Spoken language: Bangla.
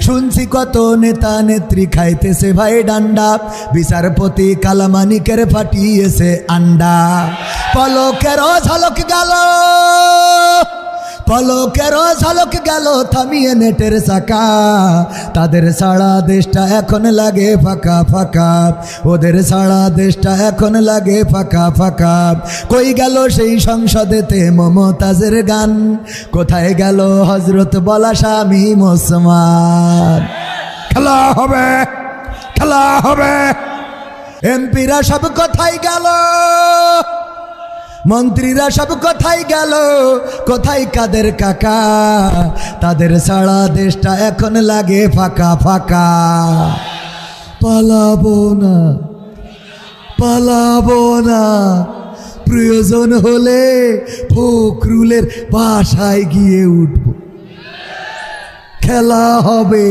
শুনছি কত নেতা নেত্রী খাইতেছে ভাই ডান্ডা, বিচারপতি কালামানিকের ফাটিয়েছে আন্ডা। পলকেরও ঝলক গেল, পলকেরও ঝলক গেল থামিয়ে নেটের চাকা। তাদের সারা দেশটা এখন লাগে ফাঁকা ফাঁকা, ওদের সারা দেশটা এখন লাগে ফাঁকা ফাঁকা। কই গেল সেই সংসদেতে মমতাজের গান, কোথায় গেল হজরত বলা শামীম ওসমান? খেলা হবে, খেলা হবে। এমপিরা সব কোথায় গেল, মন্ত্রীরা সব কোথায় গেল, কোথায় কাদের কাকা? তাদের সারা দেশটা এখন লাগে ফাঁকা ফাঁকা। পালাবো না, পালাবো না, প্রয়োজন হলে ফখরুলের বাসায় গিয়ে উঠবো। খেলা হবে।